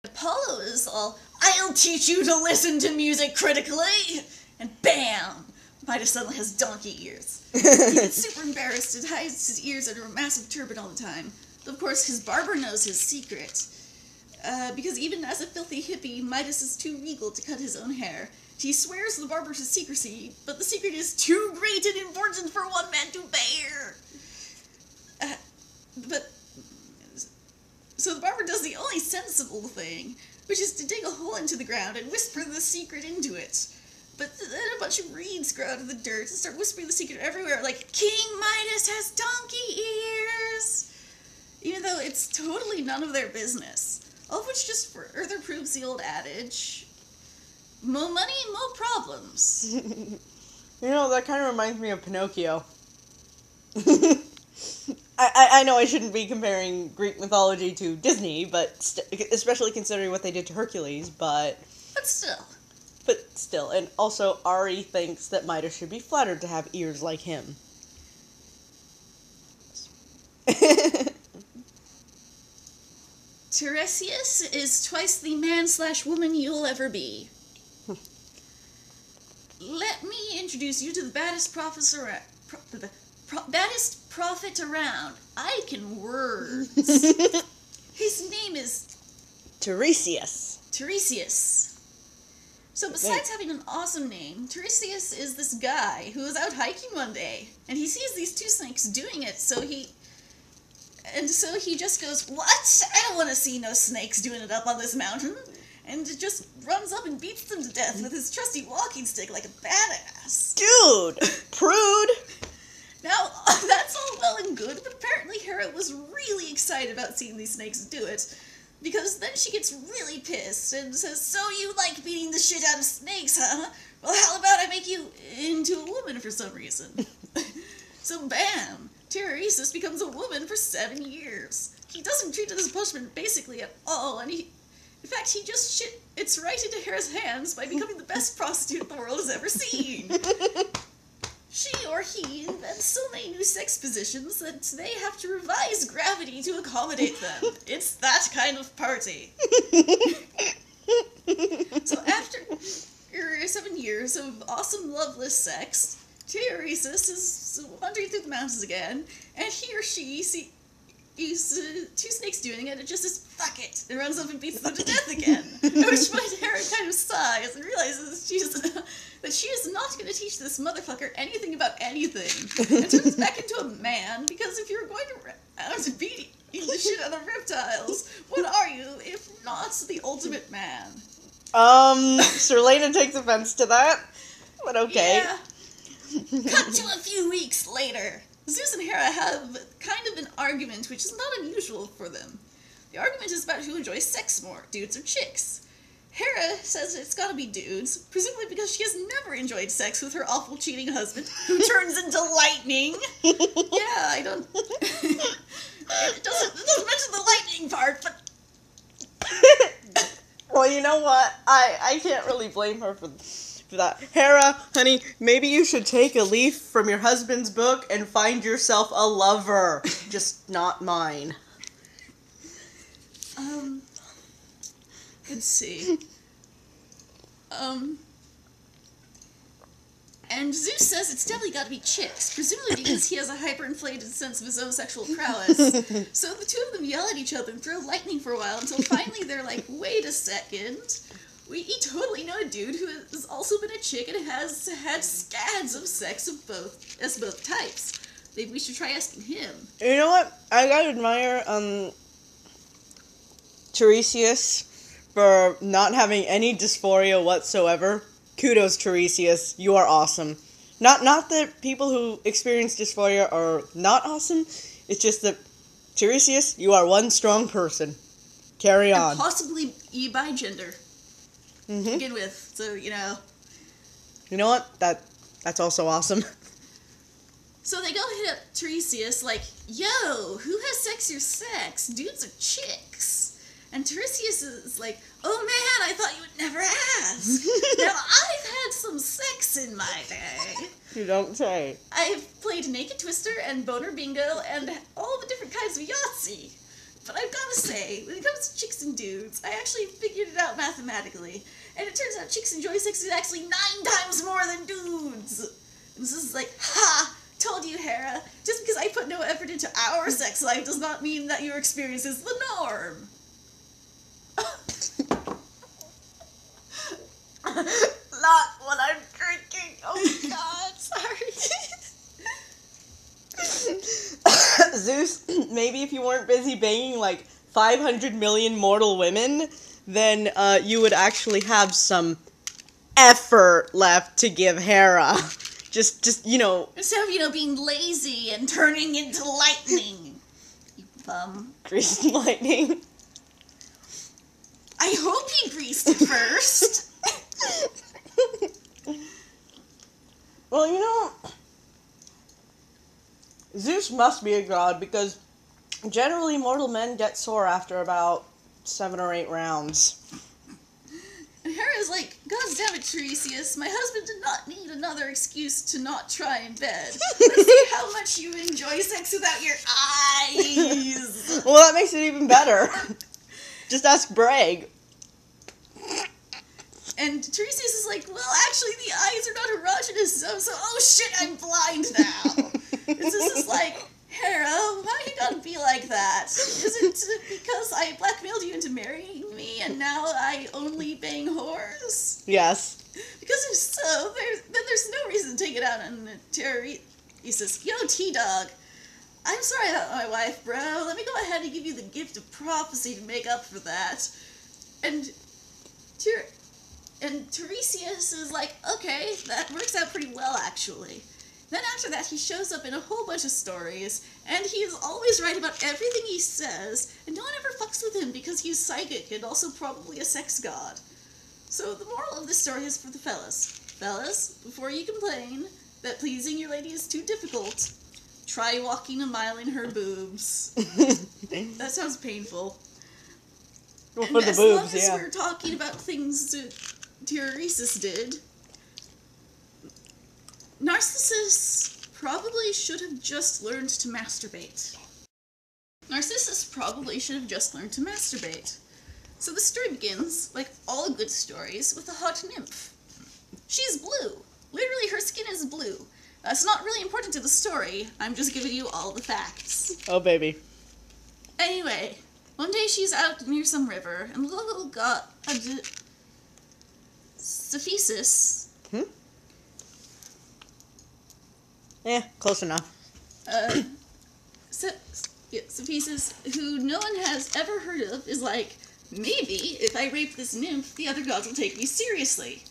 Apollo is all, I'll teach you to listen to music critically! And bam! Midas suddenly has donkey ears. He gets super embarrassed and hides his ears under a massive turban all the time. Of course, his barber knows his secret. Because even as a filthy hippie, Midas is too regal to cut his own hair. He swears the barber to secrecy, but the secret is too great and important for one man to bear. So the barber does the only sensible thing, which is to dig a hole into the ground and whisper the secret into it. But then a bunch of reeds grow out of the dirt and start whispering the secret everywhere, like, King Midas has donkey ears! Even though it's totally none of their business. All of which just further proves the old adage, mo money, mo problems. You know, that kind of reminds me of Pinocchio. I know I shouldn't be comparing Greek mythology to Disney, but especially considering what they did to Hercules, but still, and also Ari thinks that Midas should be flattered to have ears like him. Tiresias is twice the man/woman you'll ever be. Let me introduce you to the baddest baddest prophet around. I can words. His name is Tiresias. So besides having an awesome name, Tiresias is this guy who is out hiking one day, and he sees these two snakes doing it, so he just goes, what? I don't want to see no snakes doing it up on this mountain. And just runs up and beats them to death with his trusty walking stick like a badass. Dude! Prude! Now, that's all well and good, but apparently Hera was really excited about seeing these snakes do it. Because then she gets really pissed and says, so you like beating the shit out of snakes, huh? Well, how about I make you into a woman for some reason? So bam! Tiresias becomes a woman for 7 years. He doesn't treat it as punishment basically at all, and in fact, he just it's right into Hera's hands by becoming the best prostitute the world has ever seen. She or he invents so many new sex positions that they have to revise gravity to accommodate them. It's that kind of party. So after 7 years of awesome loveless sex, Tiresias is wandering through the mountains again, and he or she sees two snakes doing it, and just says, fuck it, and runs up and beats them to death again. At which point Hera kind of sighs and realizes that she is not going to teach this motherfucker anything about anything, and turns back into a man, because if you're going to beat the shit out of reptiles, what are you, if not the ultimate man? Serlena takes offense to that, but okay. Yeah. Cut to a few weeks later. Zeus and Hera have kind of an argument, which is not unusual for them. The argument is about who enjoys sex more, dudes or chicks. Hera says it's gotta be dudes, presumably because she has never enjoyed sex with her awful cheating husband, who turns into lightning. Yeah, I don't... it doesn't mention the lightning part, but... Well, you know what? I can't really blame her for that. Hera, honey, maybe you should take a leaf from your husband's book and find yourself a lover. Just not mine. Let's see. And Zeus says it's definitely got to be chicks, presumably because he has a hyperinflated sense of his own sexual prowess. So the two of them yell at each other and throw lightning for a while until finally they're like, wait a second. We totally know a dude who has also been a chick and has had scads of sex of both types. Maybe we should try asking him. You know what? I gotta admire, Tiresias for not having any dysphoria whatsoever. Kudos, Tiresias. You are awesome. Not that people who experience dysphoria are not awesome. It's just that, Tiresias, you are one strong person. Carry on. And possibly bi-gender. To begin with, so, you know. You know what? That's also awesome. So they go hit up Tiresias like, yo, who has sexier sex, dudes or chicks? And Tiresias is like, oh man, I thought you would never ask. Now, I've had some sex in my day. You don't say. I've played Naked Twister and Boner Bingo and all the different kinds of Yahtzee. But I've gotta say, when it comes to chicks and dudes, I actually figured it out mathematically. And it turns out chicks enjoy sex is actually 9 times more than dudes. And this is like, ha! Told you, Hera. Just because I put no effort into our sex life does not mean that your experience is the norm. Not what I'm drinking. Oh God, sorry. Zeus, maybe if you weren't busy banging like 500 million mortal women, then you would actually have some effort left to give Hera. Just Instead of, being lazy and turning into lightning. You bum. Greased lightning. I hope he greased it first. Well, Zeus must be a god because generally mortal men get sore after about 7 or 8 rounds. And Hera's like, God damn it, Tiresias, my husband did not need another excuse to not try in bed. Let's see how much you enjoy sex without your eyes. Well, that makes it even better. Just ask Bragg. And Tiresias is like, well, actually, the eyes are not erogenous, so oh shit, I'm blind now. And Zeus is like, Hera, why are you gonna be like that? Is it because I blackmailed you into marrying me and now I only bang whores? Yes. Because if so, there's no reason to take it out on Tiresias. Yo, T-Dog, I'm sorry about my wife, bro. Let me go ahead and give you the gift of prophecy to make up for that. And Tiresias is like, okay, that works out pretty well, actually. Then after that, he shows up in a whole bunch of stories, and he is always right about everything he says, and no one ever fucks with him because he's psychic and also probably a sex god. So the moral of this story is for the fellas. Fellas, before you complain that pleasing your lady is too difficult, try walking a mile in her boobs. That sounds painful. Well, and for the as boobs, long as yeah. we're talking about things that Tiresias did, Narcissus probably should have just learned to masturbate. Narcissus probably should have just learned to masturbate. So the story begins, like all good stories, with a hot nymph. She's blue. Literally, her skin is blue. That's not really important to the story. I'm just giving you all the facts. Oh, baby. Anyway, one day she's out near some river, and the little Cephesus. Close enough. Cephesus, who no one has ever heard of, is like, maybe if I rape this nymph, the other gods will take me seriously.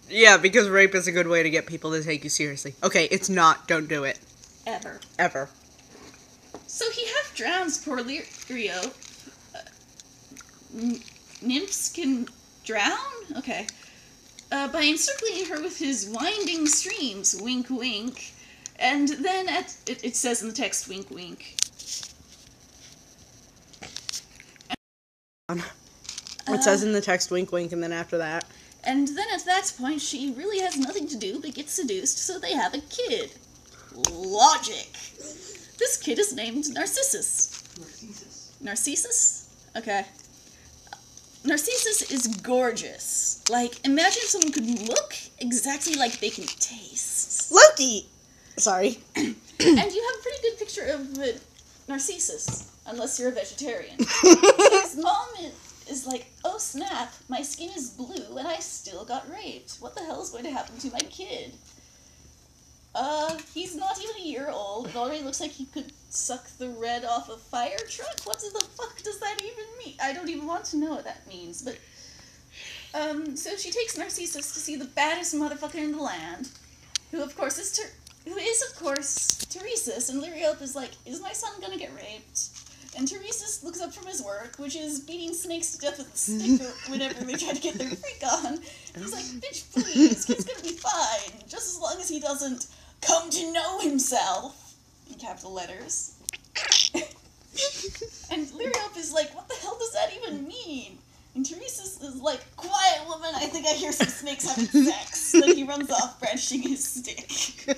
Yeah, because rape is a good way to get people to take you seriously. Okay, it's not. Don't do it. Ever. Ever. So he half drowns poor Lirio. Nymphs can drown? Okay. By encircling her with his winding streams, wink wink. And then it says in the text, wink wink. It says in the text, wink wink, and then after that. And then at that point, she really has nothing to do but get seduced, so they have a kid. Logic. This kid is named Narcissus. Narcissus? Okay. Narcissus is gorgeous. Like, imagine if someone could look exactly like they can taste. Loki! Sorry. And you have a pretty good picture of Narcissus, unless you're a vegetarian. His mom is like, oh snap, my skin is blue and I still got raped. What the hell is going to happen to my kid? He's not even a year old. It already looks like he could suck the red off a fire truck. What the fuck does that even mean? I don't even want to know what that means, but... so she takes Narcissus to see the baddest motherfucker in the land, who of course is Tiresias, and Liriope is like, is my son gonna get raped? And Tiresias looks up from his work, which is beating snakes to death with a stick whenever they try to get their freak on. And he's like, bitch, please, kid's gonna be fine, just as long as he doesn't come to know himself, in capital letters. And Liriope is like, what the hell does that even mean? And Tiresias is like, quiet woman, I think I hear some snakes having sex. Then he runs off, brandishing his stick.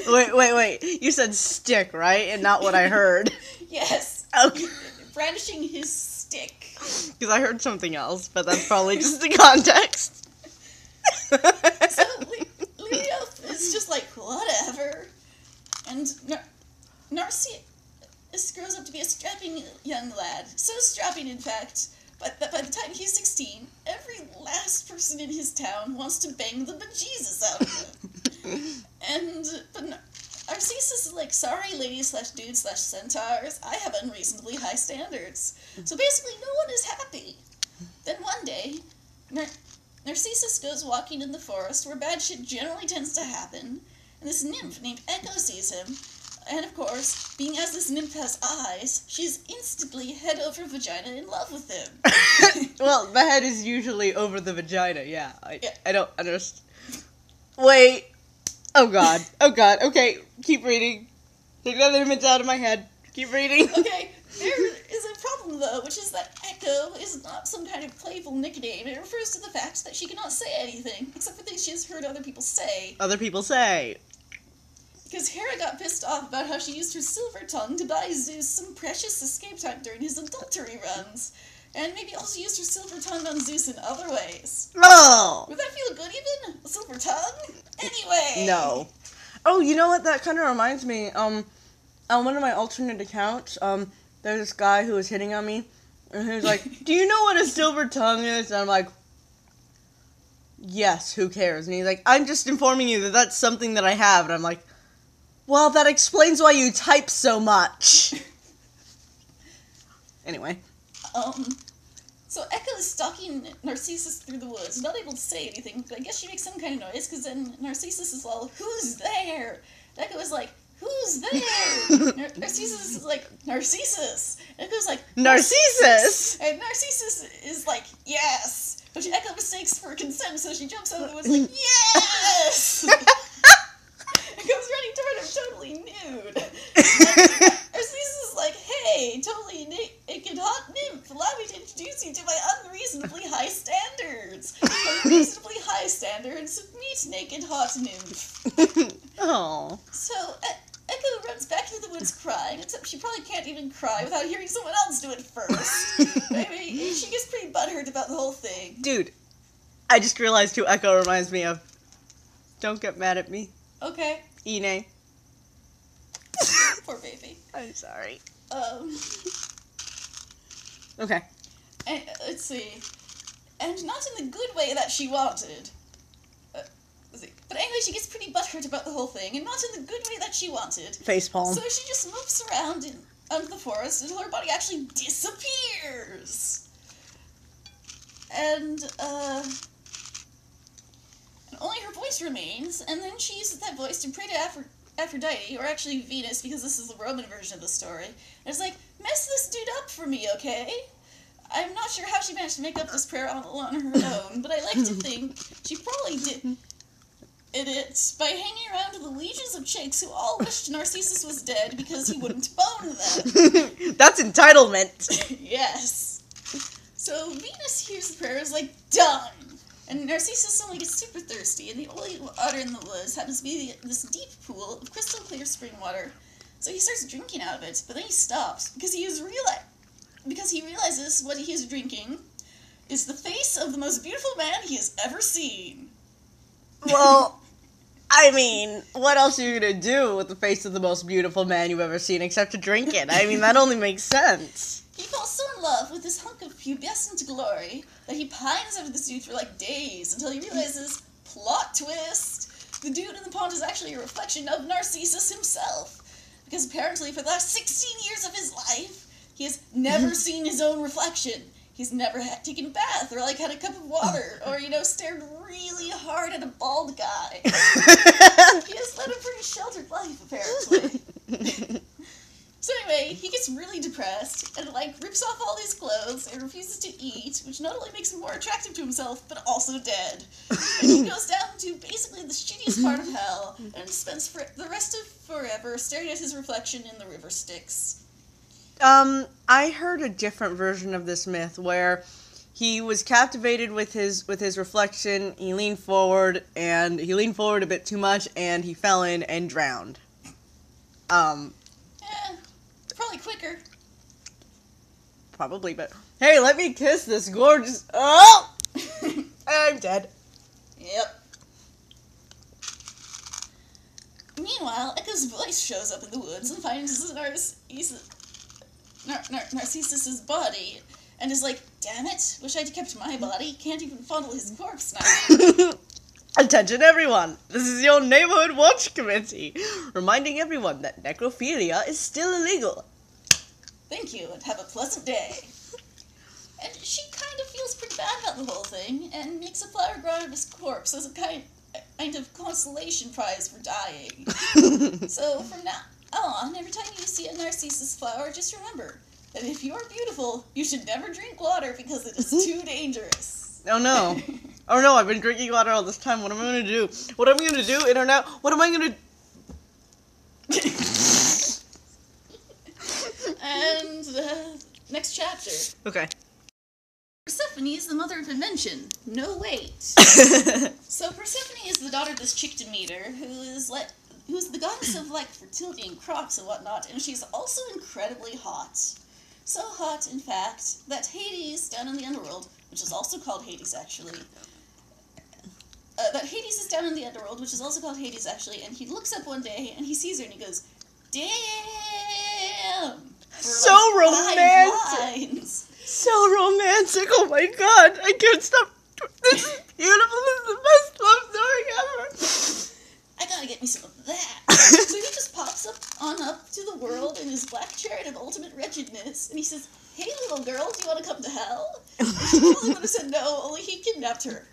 Wait. You said stick, right? And not what I heard. Yes. Okay. brandishing his stick. Because I heard something else, but that's probably just the context. So Leo is just like, whatever. And Narcissus grows up to be a strapping young lad. So strapping, in fact, but by the time he's 16, every last person in his town wants to bang the bejesus out of him. But Narcissus is like, sorry, ladies/dudes/centaurs, I have unreasonably high standards. So basically, no one is happy. Then one day, Narcissus goes walking in the forest where bad shit generally tends to happen, and this nymph named Echo sees him, and of course, being as this nymph has eyes, she's instantly head over vagina in love with him. Well, the head is usually over the vagina, yeah. I don't understand. Wait. Oh god, okay, keep reading. Take that image out of my head. Keep reading. Okay, there is a problem though, which is that Echo is not some kind of playful nickname. It refers to the fact that she cannot say anything, except for things she has heard other people say. Other people say. Because Hera got pissed off about how she used her silver tongue to buy Zeus some precious escape time during his adultery runs. And maybe also used her silver tongue on Zeus in other ways. No! Would that feel good even? A silver tongue? Anyway! No. Oh, you know what? That kind of reminds me. On one of my alternate accounts, there's this guy who was hitting on me, and he was like, do you know what a silver tongue is? And I'm like, yes, who cares? And he's like, I'm just informing you that that's something that I have. And I'm like, well, that explains why you type so much. Anyway. So Echo is stalking Narcissus through the woods, not able to say anything, but I guess she makes some kind of noise, because then Narcissus is all, who's there? And Echo is like, who's there? Narcissus is like, Narcissus! And Echo's like, Narcissus! And Narcissus is like, yes! Which Echo mistakes for consent, so she jumps out of the woods like, yes! And goes running toward him totally nude. Narcissus is like, hey, totally naked hot nymph, allow me to introduce you to my unreasonably high standards. Unreasonably high standards, meet naked hot nymph. Oh. So, Echo runs back into the woods crying, except she probably can't even cry without hearing someone else do it first. Maybe she gets pretty butthurt about the whole thing. Dude, I just realized who Echo reminds me of. Don't get mad at me. Okay. Ine. Poor baby. I'm sorry. Okay. And, let's see. And not in the good way that she wanted. Let's see. But anyway, she gets pretty butthurt about the whole thing, and not in the good way that she wanted. Facepalm. So she just moves around under the forest until her body actually disappears. And only her voice remains, and then she uses that voice to pray to Aphrodite, or actually Venus, because this is the Roman version of the story. And it's like, mess this dude up for me, okay? I'm not sure how she managed to make up this prayer all on her own, but I like to think she probably did it by hanging around with the legions of chicks who all wished Narcissus was dead because he wouldn't bone them. That's entitlement. Yes. So Venus hears the prayer and is like, done! And Narcissus only gets super thirsty, and the only water in the woods happens to be this deep pool of crystal clear spring water. So he starts drinking out of it, but then he stops, because he realizes what he is drinking is the face of the most beautiful man he has ever seen. Well, I mean, what else are you gonna do with the face of the most beautiful man you've ever seen except to drink it? I mean, that only makes sense. He falls so in love with this hunk of pubescent glory that he pines after this dude for like days until he realizes, plot twist, the dude in the pond is actually a reflection of Narcissus himself. Because apparently for the last 16 years of his life, he has never seen his own reflection. He's never taken a bath or like had a cup of water or, stared really hard at a bald guy. He has led a pretty sheltered life, apparently. So anyway, he gets really depressed and, rips off all his clothes and refuses to eat, which not only makes him more attractive to himself, but also dead. And he goes down to basically the shittiest part of hell and spends the rest of forever staring at his reflection in the river Styx. I heard a different version of this myth where he was captivated with his reflection, he leaned forward a bit too much, and he fell in and drowned. Probably quicker. probably, but hey, let me kiss this gorgeous. Oh, I'm dead. Yep. Meanwhile, Echo's voice shows up in the woods and finds Narcissus's body, and is like, "Damn it! Wish I'd kept my body. Can't even fondle his corpse now." Attention everyone! This is your neighborhood watch committee, reminding everyone that necrophilia is still illegal. Thank you, and have a pleasant day. And she kind of feels pretty bad about the whole thing, and makes a flower grow out of his corpse as a kind of consolation prize for dying. So from now on, every time you see a narcissus flower, just remember that if you are beautiful, you should never drink water because it is too dangerous. Oh no. Oh no, I've been drinking water all this time. What am I going to do? What am I going to do, Internet? What am I going to... And, next chapter. Okay. Persephone is the mother of invention. No, wait. So Persephone is the daughter of this chick Demeter, who's the goddess of, like, fertility and crops and whatnot, and she's also incredibly hot. So hot, in fact, that Hades down in the underworld, which is also called Hades, actually, and he looks up one day, and he sees her, and he goes, "Damn!" So like romantic! 5 lines. So romantic! Oh my god! I can't stop! This is beautiful! This is the best love story ever! I gotta get me some of that. So he just pops up to the world in his black chariot of ultimate wretchedness, and he says, "Hey, little girl, do you want to come to hell?" And she probably would have said no, only he kidnapped her.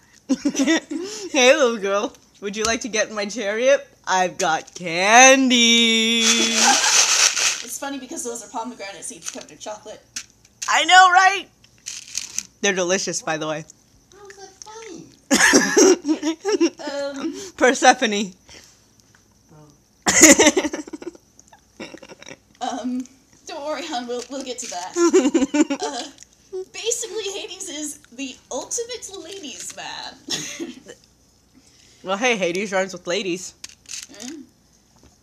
Hey, little girl. Would you like to get in my chariot? I've got candy! It's funny because those are pomegranate seeds covered in chocolate. I know, right? They're delicious, by the way. How is that funny? Persephone. Don't worry, hon, we'll get to that. Basically, Hades is the ultimate ladies' man. Well, hey, Hades rhymes with ladies.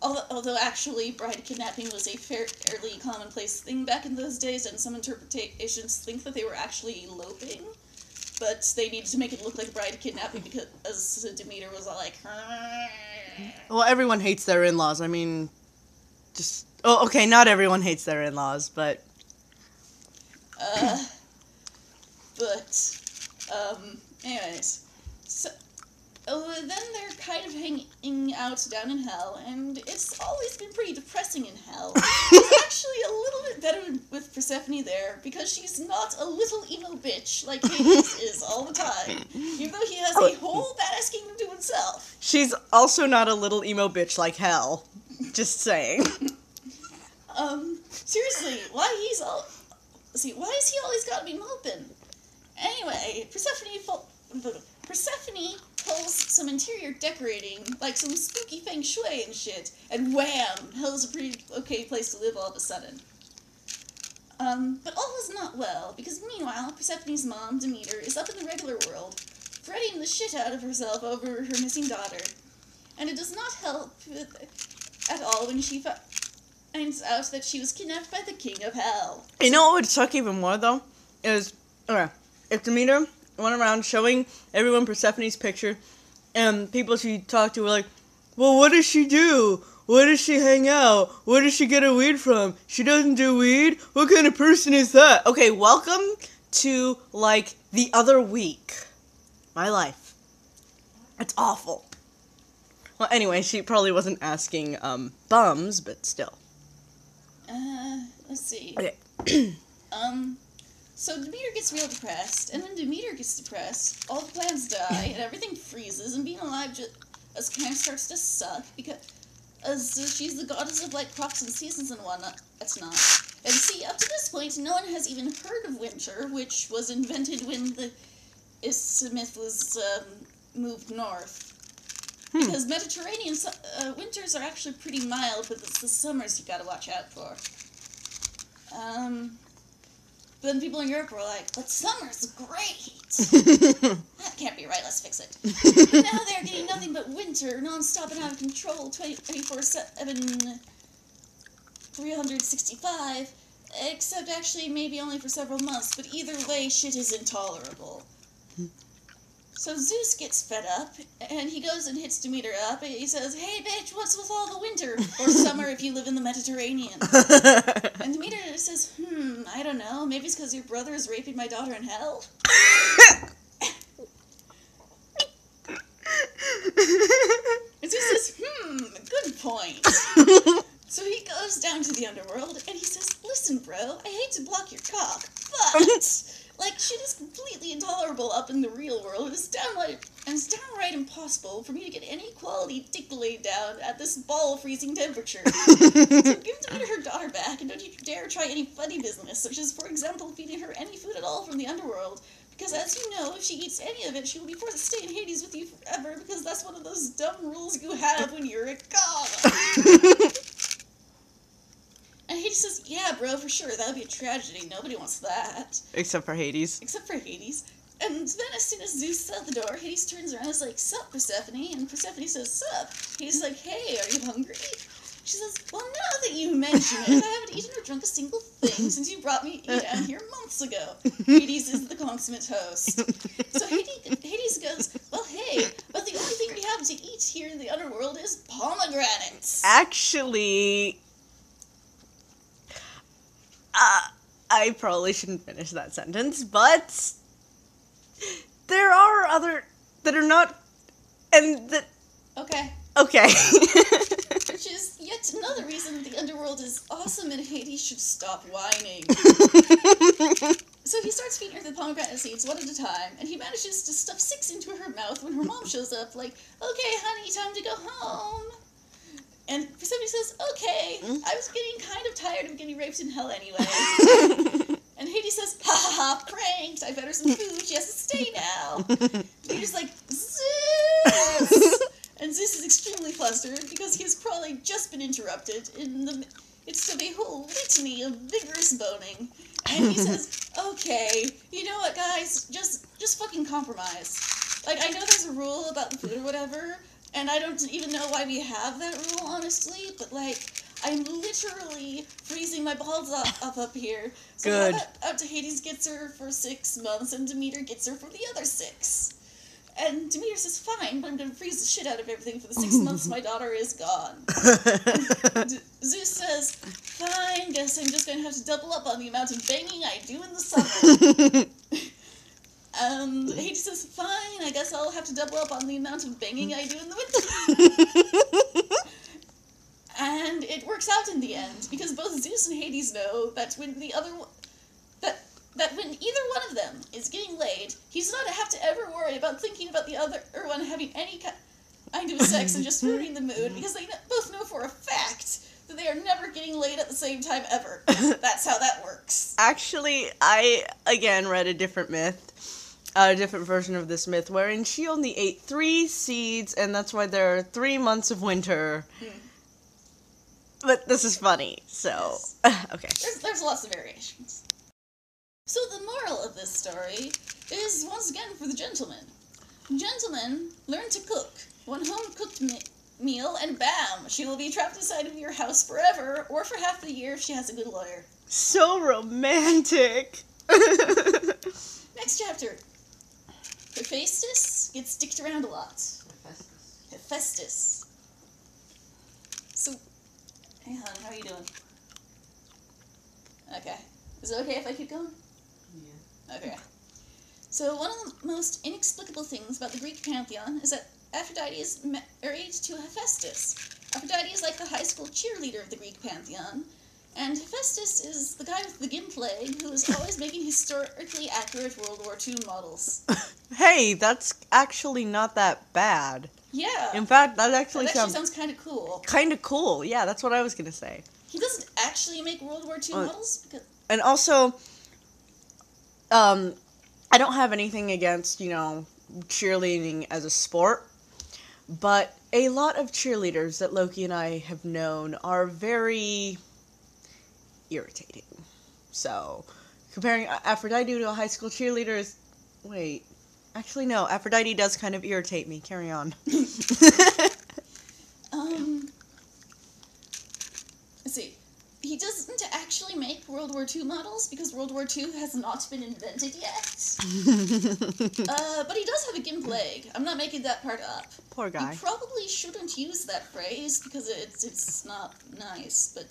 Although actually, bride kidnapping was a fairly commonplace thing back in those days, and some interpretations think that they were actually eloping, but they needed to make it look like bride kidnapping because Demeter was all like, Well, everyone hates their in-laws. I mean, just... Oh, okay, not everyone hates their in-laws, but... anyways. So, then they're kind of hanging out down in hell, and it's always been pretty depressing in hell. It's actually a little bit better with Persephone there, because she's not a little emo bitch like Hades is all the time, even though he has a whole badass kingdom to himself. She's also not a little emo bitch like hell. Just saying. Seriously, why has he always gotta be moping? Anyway, Persephone pulls some interior decorating, like some spooky feng shui and shit, and wham! Hell's a pretty okay place to live all of a sudden. But all is not well, because meanwhile, Persephone's mom, Demeter, is up in the regular world, fretting the shit out of herself over her missing daughter. And it does not help at all when she finds out that she was kidnapped by the king of hell. You know what would suck even more, though? Is, okay, if Demeter went around showing everyone Persephone's picture, and people she talked to were like, well, what does she do? Where does she hang out? Where does she get her weed from? She doesn't do weed? What kind of person is that? Okay, welcome to, like, the other week. My life. It's awful. Well, anyway, she probably wasn't asking, bums, but still. Let's see. Okay. So Demeter gets real depressed, and when Demeter gets depressed, all the plants die, and everything freezes, and being alive just kind of starts to suck, because she's the goddess of, like, crops and seasons and whatnot. That's not. And see, up to this point, no one has even heard of winter, which was invented when the Isthmus was, moved north. Because Mediterranean winters are actually pretty mild, but it's the summers you gotta watch out for. Then people in Europe were like, but summer's great! That can't be right, let's fix it. And now they're getting nothing but winter, non-stop and out of control, 24/7, 365, Except actually maybe only for several months, but either way, shit is intolerable. So Zeus gets fed up, and he goes and hits Demeter up, and he says, "Hey bitch, what's with all the winter? Or summer if you live in the Mediterranean." And Demeter says, I don't know, maybe it's because your brother is raping my daughter in hell? And Zeus says, good point. So he goes down to the underworld, and he says, "Listen, bro, I hate to block your cock, but... like, shit is completely intolerable up in the real world. It's downright impossible for me to get any quality dick laid down at this ball freezing temperature. So give Demeter her daughter back, and don't you dare try any funny business, such as, for example, feeding her any food at all from the underworld. Because as you know, if she eats any of it, she will be forced to stay in Hades with you forever, because that's one of those dumb rules you have when you're a god." And Hades says, "Yeah, bro, for sure, that would be a tragedy. Nobody wants that." Except for Hades. Except for Hades. And then as soon as Zeus is at the door, Hades turns around and is like, "Sup, Persephone?" And Persephone says, "Sup?" Hades is like, "Hey, are you hungry?" She says, "Well, now that you mention it, I haven't eaten or drunk a single thing since you brought me down here months ago." Hades is the consummate host. So Hades goes, "Well, hey, but the only thing we have to eat here in the underworld is pomegranates." Actually... I probably shouldn't finish that sentence, but there are other that are not, and that... Okay. Okay. Which is yet another reason the underworld is awesome and Hades should stop whining. So he starts feeding her the pomegranate seeds one at a time, and he manages to stuff 6 into her mouth when her mom shows up, like, "Okay, honey, time to go home." And Persephone says, "Okay, I was getting kind of tired of getting raped in hell anyway." And Hades says, "Ha ha ha, pranked, I fed her some food, she has to stay now." Peter's like, "Zeus!" And Zeus is extremely flustered because he has probably just been interrupted in the midst of a whole litany of vigorous boning. And he says, "Okay, you know what, guys, just fucking compromise. Like, I know there's a rule about the food or whatever, and I don't even know why we have that rule, honestly, but, like, I'm literally freezing my balls up here. So Good. how about out to Hades gets her for 6 months, and Demeter gets her for the other 6. And Demeter says, "Fine, but I'm gonna freeze the shit out of everything for the 6 months my daughter is gone." Zeus says, "Fine, guess I'm just gonna have to double up on the amount of banging I do in the summer." And Hades says, "Fine, I guess I'll have to double up on the amount of banging I do in the winter." And it works out in the end, because both Zeus and Hades know that when when either one of them is getting laid, he's not to have to ever worry about thinking about the other one having any kind of sex and just ruining the mood, because they both know for a fact that they are never getting laid at the same time ever. That's how that works. Actually, I, again, read a different myth, a different version of this myth, wherein she only ate 3 seeds, and that's why there are 3 months of winter. But this is funny, so... Yes. Okay. There's lots of variations. So the moral of this story is, once again, for the gentleman. Gentlemen, learn to cook. One home-cooked meal, and bam! She will be trapped inside of your house forever, or for half the year if she has a good lawyer. So romantic! Next chapter. Hephaestus gets dicked around a lot. Hephaestus. So, hey hon, how are you doing? Okay. Is it okay if I keep going? Yeah. Okay. So one of the most inexplicable things about the Greek pantheon is that Aphrodite is married to Hephaestus. Aphrodite is like the high school cheerleader of the Greek pantheon, and Hephaestus is the guy with the gimp leg who is always making historically accurate World War II models. Hey, that's actually not that bad. Yeah. In fact, that actually sounds kind of cool. Kind of cool, yeah, that's what I was gonna say. He doesn't actually make World War II models? And also, I don't have anything against, cheerleading as a sport, but a lot of cheerleaders that Loki and I have known are very irritating. So, comparing Aphrodite to a high school cheerleader is... Wait. Actually, no. Aphrodite does kind of irritate me. Carry on. Let's see. he doesn't actually make World War II models because World War II has not been invented yet. But he does have a gimp leg. I'm not making that part up. Poor guy. You probably shouldn't use that phrase because it's not nice, but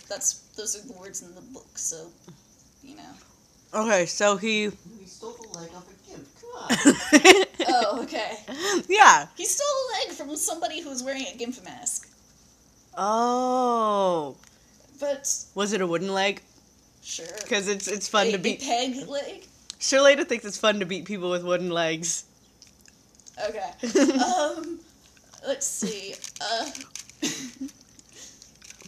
those are the words in the book, so, you know. Okay, so he... You stole the leg off a gimp. Come on. Oh, okay. Yeah. He stole a leg from somebody who was wearing a gimp mask. Oh. But... Was it a wooden leg? Sure. Because it's fun to beat... A peg leg? Shirley thinks it's fun to beat people with wooden legs. Okay. Let's see.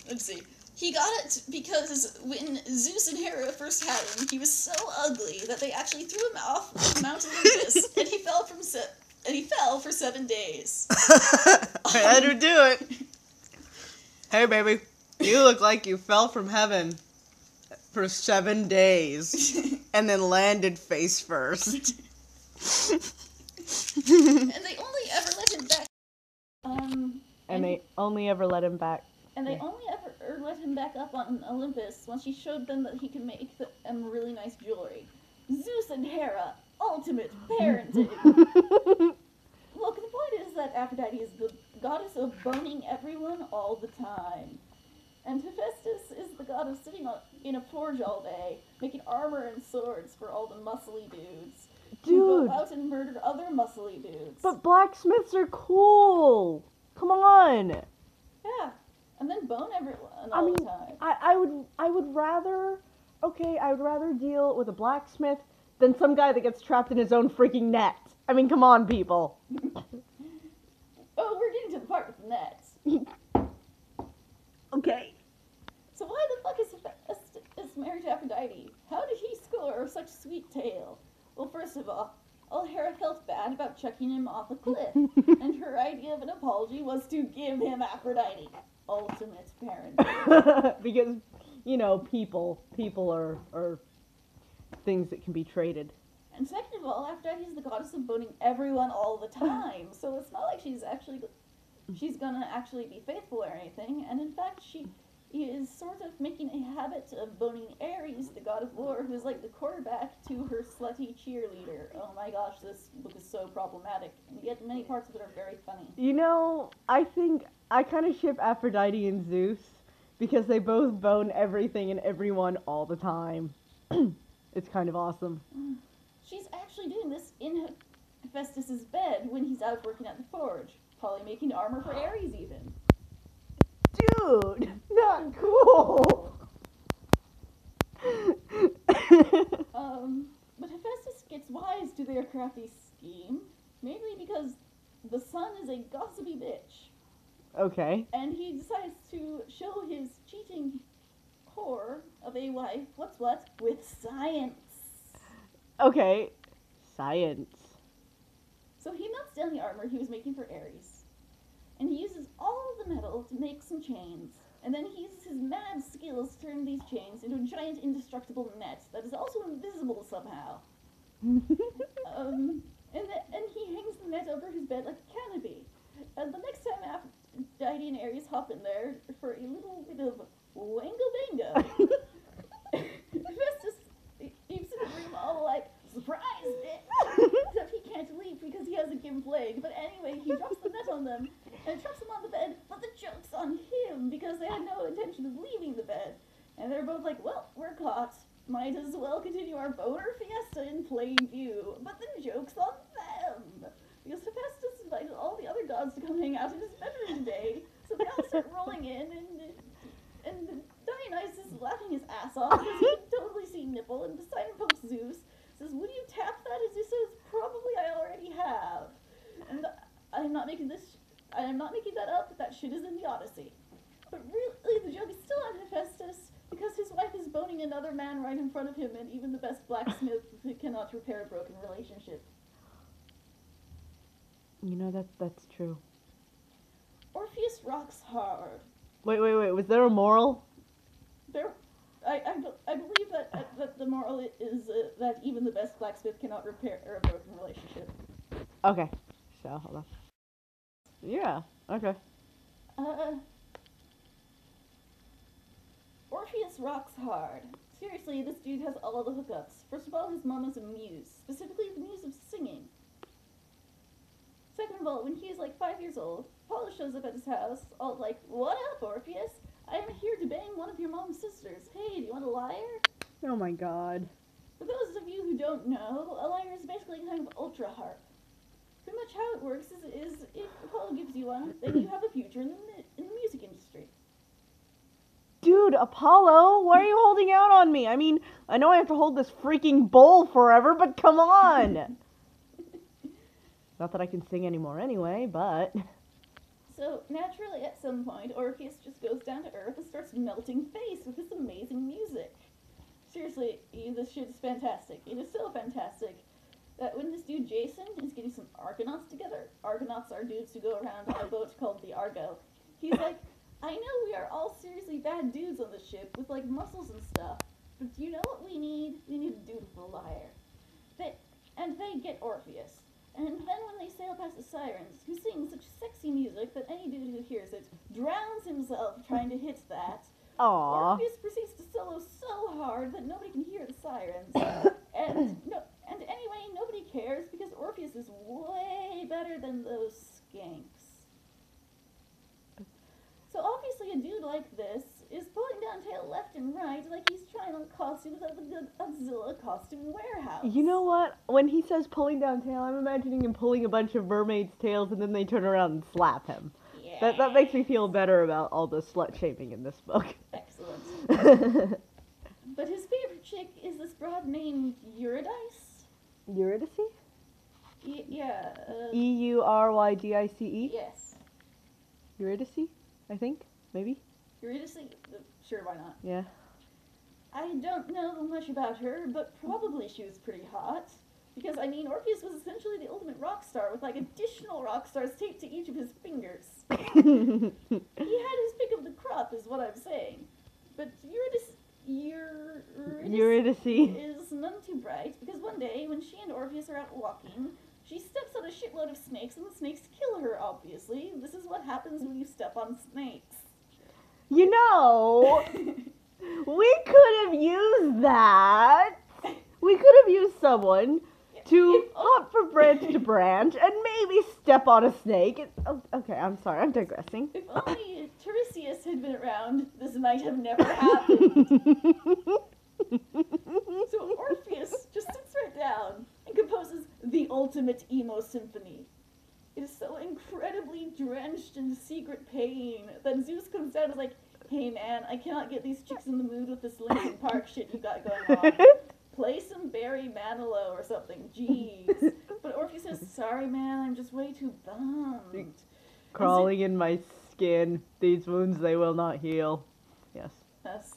Let's see. He got it because when Zeus and Hera first had him, he was so ugly that they actually threw him off Mount Olympus, and he fell for 7 days. I had to do it. Hey, baby, you look like you fell from heaven for 7 days and then landed face first. And they only ever let him back. And they only ever let him back. And they only ever let him back up on Olympus once he showed them that he could make them really nice jewelry. Zeus and Hera, ultimate parenting. Look, the point is that Aphrodite is the goddess of boning everyone all the time. And Hephaestus is the god of sitting in a forge all day, making armor and swords for all the muscly dudes. Who go out and murder other muscly dudes. But blacksmiths are cool. Come on. Yeah. And then bone everyone all the time. I would rather deal with a blacksmith than some guy that gets trapped in his own freaking net. I mean, come on, people. Oh, we're getting to the part with the nets. Okay. So why the fuck is married to Aphrodite? How did he score such a sweet tale? Well, first of all, Hera felt bad about chucking him off a cliff, and her idea of an apology was to give him Aphrodite. Ultimate parenting. Because, you know, people are things that can be traded. And second of all, Aphrodite is the goddess of boning everyone all the time, so it's not like she's gonna actually be faithful or anything, and in fact, she is sort of making a habit of boning Ares, the god of war, who's like the quarterback to her slutty cheerleader. Oh my gosh, this book is so problematic, and yet many parts of it are very funny. You know, I think I kind of ship Aphrodite and Zeus because they both bone everything and everyone all the time. It's kind of awesome. She's actually doing this in Hephaestus' bed when he's out working at the forge, probably making armor for Ares even. Dude, not cool. But Hephaestus gets wise to their crafty scheme, mainly because the sun is a gossipy bitch. Okay. And he decides to show his cheating whore of a wife, with science. Okay. Science. So he melts down the armor he was making for Ares. And he uses all of the metal to make some chains. And then he uses his mad skills to turn these chains into a giant indestructible net that is also invisible somehow. And he hangs the net over his bed like a canopy. And the next time Aphrodite and Ares hop in there for a little bit of wango-bango, Hephaestus keeps in the room all like, surprise, bitch! Except he can't leave because he has a gimp leg. But anyway, he drops the net on them and traps them on the bed, but the joke's on him because they had no intention of leaving the bed. And they're both like, well, we're caught. Might as well continue our boner fiesta in plain view. But the joke's on them. Because Hephaestus invited all the other gods to come hang out in his bedroom today. So they all start rolling in, and Dionysus is laughing his ass off because he can totally see nipple. And Poseidon pokes Zeus, says, would you tap that? And Zeus says, probably I already have. And I am not making that up. That shit is in the Odyssey. But really, the joke is still on Hephaestus because his wife is boning another man right in front of him, and even the best blacksmith cannot repair a broken relationship. You know, that's true. Orpheus rocks hard. Wait. Was there a moral? I believe that the moral is that even the best blacksmith cannot repair a broken relationship. Okay. So, hold on. Yeah, okay. Orpheus Orpheus rocks hard. Seriously, this dude has all the hookups. First of all, his mom is a muse, specifically the muse of singing. Second of all, when he is like 5 years old, Apollo shows up at his house, all like, "What up, Orpheus? I am here to bang one of your mom's sisters. Hey, do you want a lyre?" Oh my god. For those of you who don't know, a lyre is basically kind of ultra harp. Pretty much how it works is if Apollo gives you one, then you have a future in the music industry. Dude, Apollo, why are you holding out on me? I mean, I know I have to hold this freaking bowl forever, but come on! Not that I can sing anymore anyway, but... So, naturally, at some point, Orpheus just goes down to Earth and starts melting face with this amazing music. Seriously, this shit is fantastic. It is so fantastic that when this dude Jason is getting some Argonauts together, Argonauts are dudes who go around on a boat called the Argo, he's like, "I know we are all seriously bad dudes on the ship with, like, muscles and stuff, but do you know what we need? We need a dutiful liar." They get Orpheus. And then when they sail past the sirens, who sing such sexy music that any dude who hears it drowns himself trying to hit that, Aww. Orpheus proceeds to solo so hard that nobody can hear the sirens. And anyway, nobody cares because Orpheus is way better than those skanks. So obviously a dude like this is pulling down tail left and right like he's trying on costumes at the Godzilla costume warehouse. You know what? When he says pulling down tail, I'm imagining him pulling a bunch of mermaids' tails and then they turn around and slap him. Yeah. That makes me feel better about all the slut-shaming in this book. Excellent. But his favorite chick is this broad named Eurydice? Eurydice? Yeah. Eurydice? Yes. Eurydice? I think? Maybe? Eurydice? Sure, why not? Yeah. I don't know much about her, but probably she was pretty hot. Because, I mean, Orpheus was essentially the ultimate rock star with, like, additional rock stars taped to each of his fingers. He had his pick of the crop, is what I'm saying. But Eurydice is none too bright, because one day, when she and Orpheus are out walking, she steps on a shitload of snakes, and the snakes kill her, obviously. This is what happens when you step on snakes. You know, we could have used that. We could have used someone to hop from branch to branch and maybe step on a snake. Okay, I'm sorry, I'm digressing. If only Tiresias had been around, this might have never happened. So Orpheus just sits right down and composes the ultimate emo symphony. It is so incredibly drenched in secret pain that Zeus comes down and is like, "Hey man, I cannot get these chicks in the mood with this Linkin Park shit you got going on. Play some Barry Manilow or something, jeez." But Orpheus says, "Sorry man, I'm just way too bummed." Crawling in my skin, these wounds they will not heal. Yes. Yes.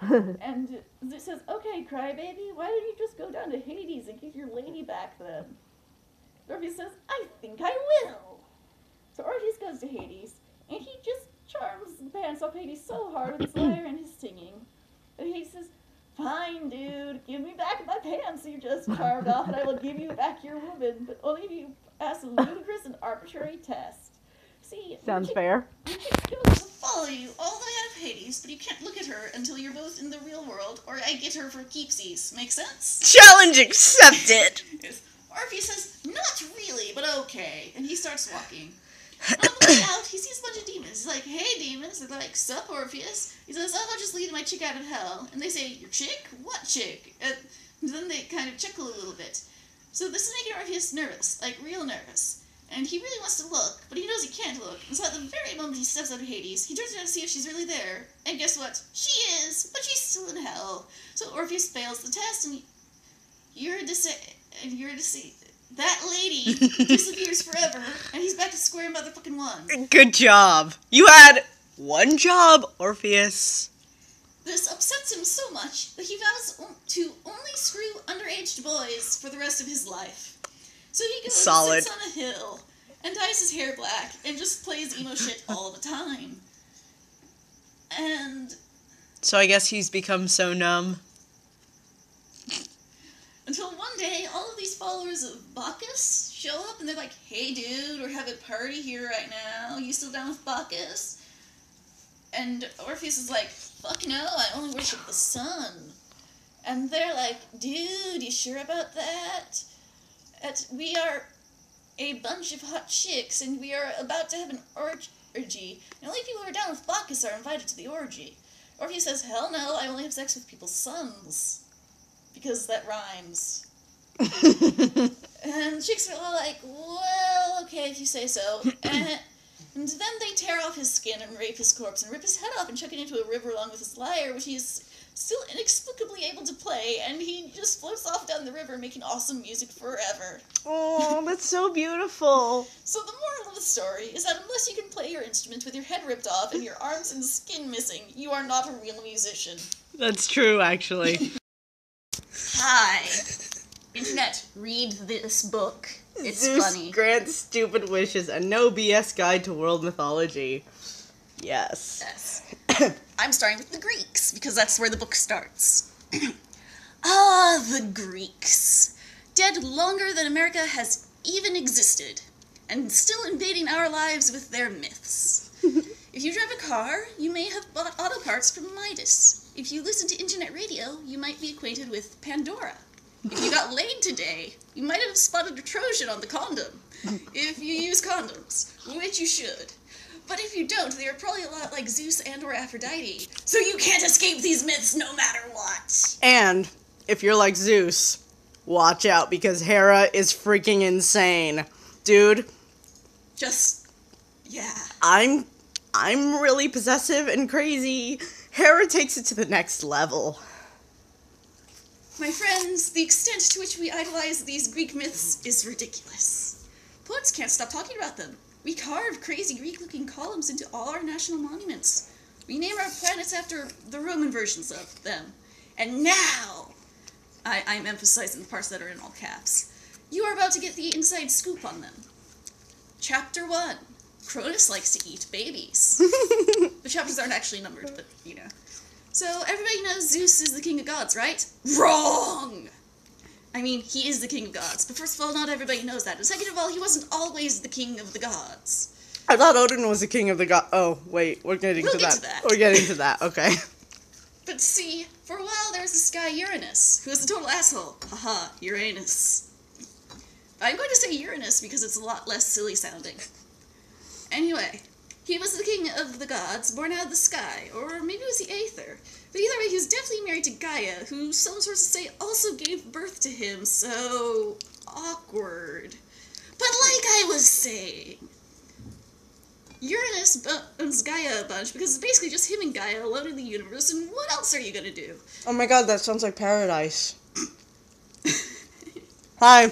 And Zeus says, "Okay, crybaby, why don't you just go down to Hades and get your lady back then?" Orpheus says, "I think I will." So Orpheus goes to Hades, and he just charms the pants off Hades so hard with his lyre and his singing that Hades says, "Fine, dude, give me back my pants you just charmed off, and I will give you back your woman, but only if you pass a ludicrous and arbitrary test." See, Sounds fair. Your chick goes to follow you all the way out of Hades, but you can't look at her until you're both in the real world, or I get her for keepsies. Make sense? Challenge accepted! Yes. Orpheus says, "Not really, but okay," and he starts walking. And on the way out, he sees a bunch of demons. He's like, "Hey, demons." They're like, "Sup, Orpheus?" He says, "Oh, I'm just leading my chick out of hell." And they say, "Your chick? What chick?" And then they kind of chuckle a little bit. So this is making Orpheus nervous, like real nervous. And he really wants to look, but he knows he can't look. And so at the very moment he steps out of Hades, he turns around to see if she's really there. And guess what? She is, but she's still in hell. So Orpheus fails the test, and that lady disappears forever, and he's back to square motherfucking one. Good job. You had one job, Orpheus. This upsets him so much that he vows to only screw underage boys for the rest of his life. So he goes and sits on a hill and dyes his hair black and just plays emo shit all the time. And So I guess he's become so numb. until one day, all of these followers of Bacchus show up and they're like, "Hey dude, we're having a party here right now. You still down with Bacchus?" And Orpheus is like, fuck no, I only worship the sun. And they're like, dude, you sure about that? We are a bunch of hot chicks, and we are about to have an orgy. And only people who are down with Bacchus are invited to the orgy. Or if he says, hell no, I only have sex with people's sons. Because that rhymes. And chicks are all like, well, okay, if you say so. And then they tear off his skin and rape his corpse and rip his head off and chuck it into a river along with his lyre, which he's still inexplicably able to play, and he just floats off down the river making awesome music forever. Oh, that's so beautiful. So the moral of the story is that unless you can play your instrument with your head ripped off and your arms and skin missing, you are not a real musician. That's true, actually. Hi. Internet, read this book. It's Zeus funny. Grants Stupid Wishes, a no BS guide to world mythology. Yes. Yes. I'm starting with the Greeks, because that's where the book starts. The Greeks. Dead longer than America has even existed, and still invading our lives with their myths. If you drive a car, you may have bought auto parts from Midas. If you listen to internet radio, you might be acquainted with Pandora. If you got laid today, you might have spotted a Trojan on the condom. If you use condoms, which you should. But if you don't, they are probably a lot like Zeus and or Aphrodite. So you can't escape these myths no matter what. And if you're like Zeus, watch out because Hera is freaking insane. Dude, Yeah. I'm really possessive and crazy. Hera takes it to the next level. My friends, the extent to which we idolize these Greek myths is ridiculous. Poets can't stop talking about them. We carve crazy Greek-looking columns into all our national monuments. We name our planets after the Roman versions of them. And now, I'm emphasizing the parts that are in all caps, you are about to get the inside scoop on them. Chapter 1. Cronus likes to eat babies. The chapters aren't actually numbered, but you know. So everybody knows Zeus is the king of gods, right? Wrong! I mean, he is the king of gods, but first of all, not everybody knows that. And second of all, he wasn't always the king of the gods. I thought Odin was the king of the god. Oh, wait, we're getting We'll to get that. to that. We're getting to that, okay. But see, for a while there was this guy Uranus, who was a total asshole. Haha, Uranus. I'm going to say Uranus because it's a lot less silly sounding. Anyway, he was the king of the gods, born out of the sky, or maybe it was the Aether. But either way, he was definitely married to Gaia, who some sources say also gave birth to him, so awkward. But like I was saying, Uranus bones Gaia a bunch because it's basically just him and Gaia alone in the universe, and what else are you gonna do? Oh my god, that sounds like paradise. Hi,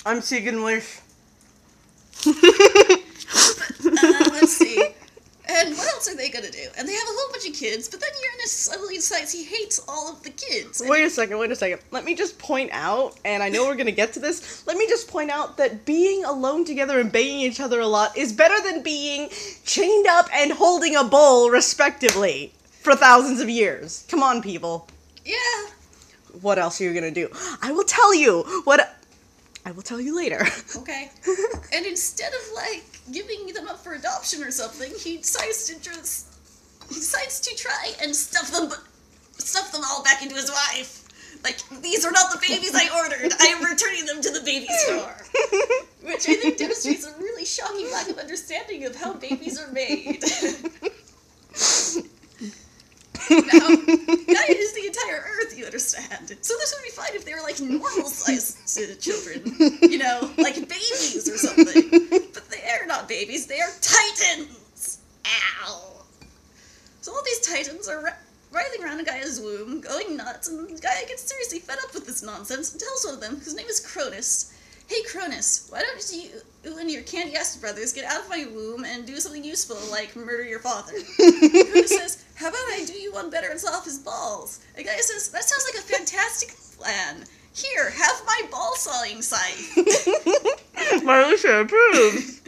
I'm Sigyn Wish. Let's see. And what else are they gonna do? And they have a whole bunch of kids, but then Uranus suddenly decides he hates all of the kids. Wait a second. Let me just point out, and I know we're gonna get to this, let me just point out that being alone together and banging each other a lot is better than being chained up and holding a bowl, respectively, for thousands of years. Come on, people. Yeah. What else are you gonna do? I will tell you later. Okay. And instead of, like, giving them up for adoption or something, he decides to try and stuff them all back into his wife. Like, these are not the babies I ordered. I am returning them to the baby store. Which I think demonstrates a really shocking lack of understanding of how babies are made. Now, Gaia is the entire Earth, you understand. So this would be fine if they were, like, normal-sized children. You know, like babies or something. But they are not babies, they are titans! Ow! So all these titans are writhing around in Gaia's womb, going nuts, and Gaia gets seriously fed up with this nonsense and tells one of them, whose name is Cronus, "Hey Cronus, why don't you and your candy-ass brothers get out of my womb and do something useful, like murder your father?" Cronus says, "How about I do you one better and saw off his balls?" And Gaia says, "That sounds like a fantastic plan. Here, have my ball-sawing scythe." Marluxia approves.